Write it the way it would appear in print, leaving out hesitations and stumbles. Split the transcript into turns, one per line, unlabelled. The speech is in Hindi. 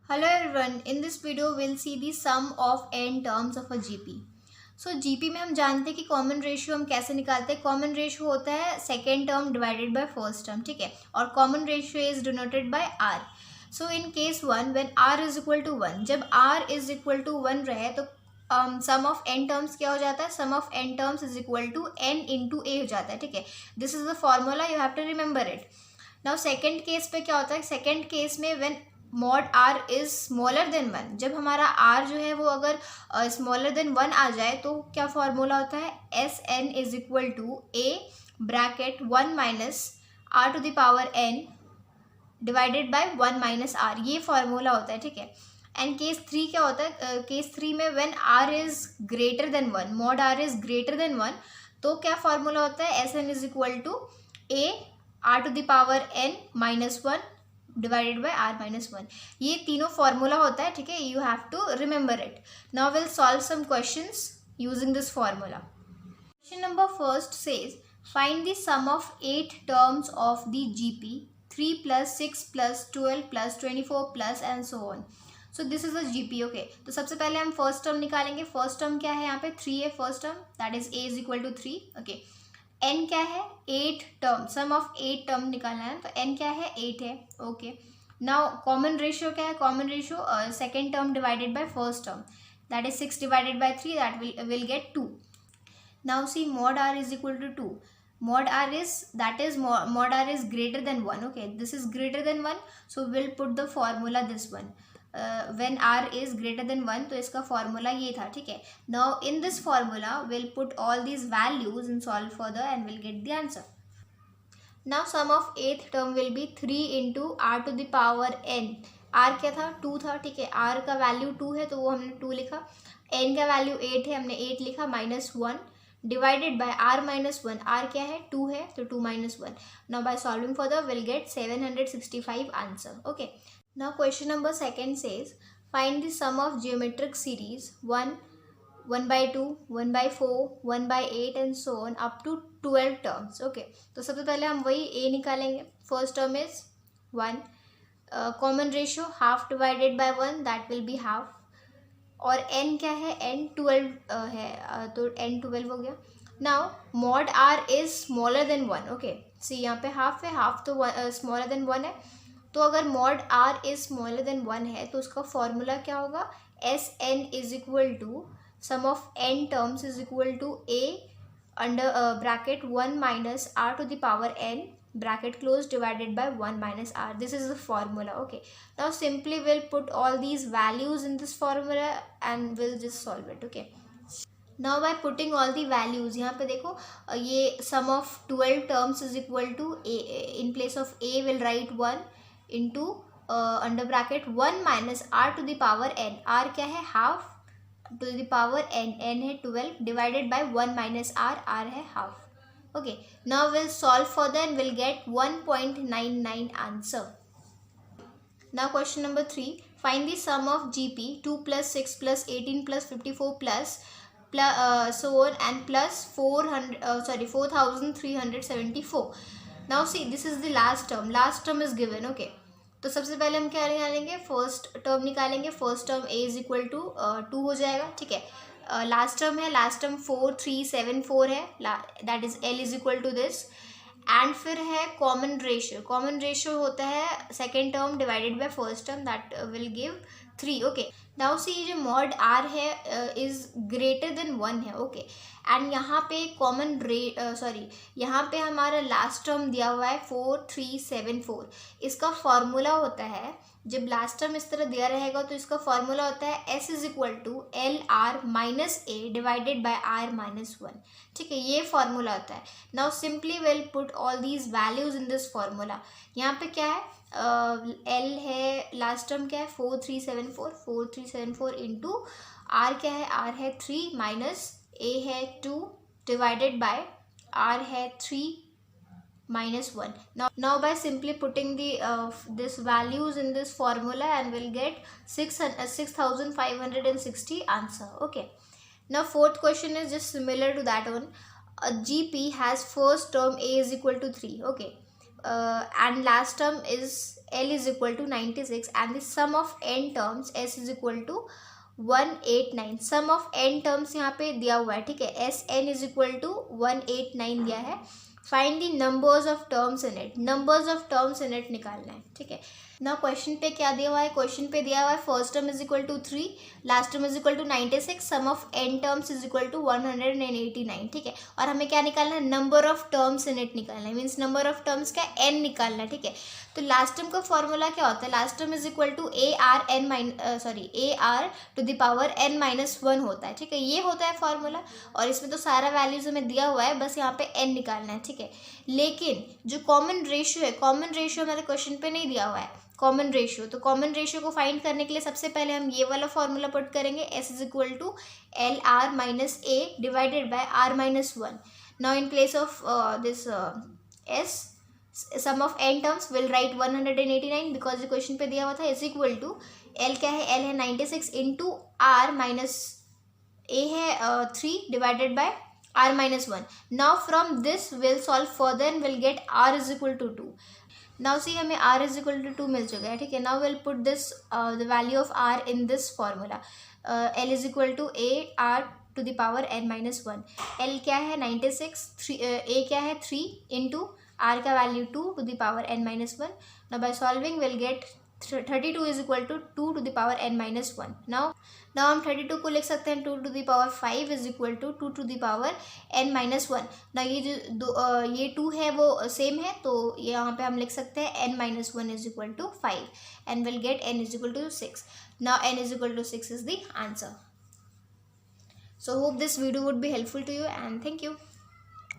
Hello everyone, in this video we'll see the sum of n terms of a GP. So GP में हम जानते हैं कि कॉमन रेशियो हम कैसे निकालते हैं. कॉमन रेशियो होता है second term divided by first term, ठीक है. और common ratio is denoted by R. So in case one when R is equal to one, जब R is equal to one रहे तो सम ऑफ एन टर्म्स क्या हो जाता है. Sum of N terms is equal to N into A हो जाता है, ठीक है. This is the formula, you have to remember it. Now second case पे क्या होता है. सेकेंड केस में when mod R is smaller than one, जब हमारा आर जो है वो अगर स्मॉलर देन वन आ जाए तो क्या फॉर्मूला होता है. S N is equal to A bracket one minus R to the power N divided by one minus R, ये फॉर्मूला होता है, ठीक है. एंड केस थ्री क्या होता है. केस थ्री में when R is greater than one, mod R is greater than one, तो क्या फॉर्मूला होता है. S N is equal to A R to the power N minus one divided by R minus one. ये तीनों फॉर्मूला होता है, ठीक है. You have to remember it. Now will solve some questions using this formula. Question number first says find the sum of 8 terms of the GP 3 plus 6 plus 12 plus 24 plus and so on. So this is a GP, okay. तो सबसे पहले हम फर्स्ट टर्म निकालेंगे. फर्स्ट टर्म क्या है, यहाँ पे 3 है first term, that is A is equal to 3, okay. N क्या है, 8 टर्म, सम ऑफ 8 टर्म निकालना है, तो एन क्या है, 8 है, ओके. नाउ कॉमन रेशियो क्या है. Common ratio second term divided by first term, that is 6 divided by 3, that will get 2. Now C mod r is equal to 2. Mod r is, that is mod r is greater than 1, okay. This is greater than 1, so we'll put the formula this one. When r is greater than 1, तो इसका फॉर्मूला ये था, ठीक है. Now in this formula we'll put all these values and solve further and we'll get the answer. Now sum of 8th term will be 3 into r to the power n. r क्या था, 2 था, ठीक है. r का वैल्यू 2 है तो वो हमने 2 लिखा. n का वैल्यू 8 है, हमने 8 लिखा, minus 1 divided by r minus 1. r क्या है, 2 है, तो 2 minus 1. Now by solving further we'll get 765 answer, okay. Now question number second says find the sum of geometric series 1, 1 by 2, 1 by 4, 1 by 8 and so on up to 12 terms, okay. तो सबसे पहले हम वही a निकालेंगे. First term is 1, common ratio half divided by 1, that will be half. और n क्या है, n 12 है, तो n 12 हो गया. Now mod r is smaller than 1, okay. See यहाँ पे हाफ है, हाफ तो स्मॉलर देन 1 है. तो अगर mod r is smaller than 1 है तो उसका फॉर्मूला क्या होगा. S N is equal to sum of n terms is equal to a under bracket 1 minus r to the power n bracket close divided by 1 minus r. This is the formula, okay. Now simply we'll put all these values in this formula and we'll just solve it, okay. Now by putting all the values, यहाँ पे देखो ये sum of 12 terms is equal to a, in place of a will write 1 into under bracket 1 minus r to the power n. r क्या है, half to the power n, n है 12 divided by 1 minus r, r है half, okay. Now we'll solve further and we'll get 1.99 answer. Now question number 3, find the sum of GP 2 plus 6 plus 18 plus 54 plus so on and plus 4374. Now see, this is the last term is given, okay. तो सबसे पहले हम क्या निकालेंगे, फर्स्ट टर्म निकालेंगे. First term a is equal to 2 हो जाएगा, ठीक है. लास्ट टर्म है, लास्ट टर्म 4374 है, that is l is equal to this. And फिर है कॉमन रेशियो. कॉमन रेशियो होता है second term divided by first term, that will give 3, okay. Now see जो मॉड r है इज ग्रेटर देन 1 है, ओके. एंड यहाँ पे कॉमन यहाँ पे हमारा लास्ट टर्म दिया हुआ है 4374. इसका फॉर्मूला होता है, जब लास्ट टर्म इस तरह दिया रहेगा तो इसका फॉर्मूला होता है s is equal to L R minus A divided by R minus 1, ठीक है. ये फॉर्मूला होता है. Now simply will put all these values in this formula. यहाँ पे क्या है, एल है, लास्ट टर्म क्या है 4374 इंटू आर क्या है, आर है 3 माइनस ए है 2 डिवाइडेड बाय आर है 3 minus 1. Now by simply putting the this values in this formula and we'll get 6560 answer, okay. Now fourth question is just similar to that one. A GP has first term a is equal to 3, okay. And last term is L is equal to 96 and the sum of n terms S is equal to 189. Sum of n terms यहाँ पे दिया हुआ है, ठीक है. Sn इज इक्वल टू 189 दिया है. Find the numbers of terms in it. Numbers of terms in it निकालना है, ठीक है. ना क्वेश्चन पे क्या दिया हुआ है, क्वेश्चन पे दिया हुआ है first term is equal to 3, last term is equal to 96, sum of n terms is equal to 189, ठीक है. और हमें क्या निकालना है, number of terms in it निकालना है, मीन्स नंबर ऑफ टर्म्स का n निकालना है, ठीक है. तो लास्ट टर्म का फॉर्मूला क्या होता है, last term is equal to AR to the power n minus 1 होता है, ठीक है. ये होता है फॉर्मूला और इसमें तो सारा वैल्यूज हमें दिया हुआ है, बस यहाँ पे n निकालना है, ठीक है. लेकिन जो कॉमन रेशियो है, कॉमन रेशियो हमारे क्वेश्चन पे नहीं दिया हुआ है कॉमन रेशियो. तो कॉमन रेशियो को फाइंड करने के लिए सबसे पहले हम ये वाला फॉर्मूला पुट करेंगे, S is equal to LR minus A divided by R minus 1. Now in place of this S, sum of n terms will write 189 because ये क्वेश्चन पे दिया हुआ था, इज इक्वल टू L क्या है, L है 96 इंटू R माइनस A है 3 divided by R minus 1. Now from this will solve further and will get R is equal to 2. Now see हमें R इज इक्वल टू 2 मिल चुका है, ठीक है. Now will put this the value of R in this formula. L is equal to AR to the power n minus 1. L क्या है 96, A क्या है 3 इंटू R का value 2 to the power n minus 1. Now by solving will get 32 is equal to 2 to the power n minus 1. Now हम 32 को लिख सकते हैं 2 to the power 5 is equal to 2 to the power n minus 1. ना ये जो ये 2 है वो सेम है, तो यहाँ पे हम लिख सकते हैं n minus 1 is equal to 5 and will get n is equal to 6. Now n is equal to 6 is the answer. So hope this video would be helpful to you and thank you.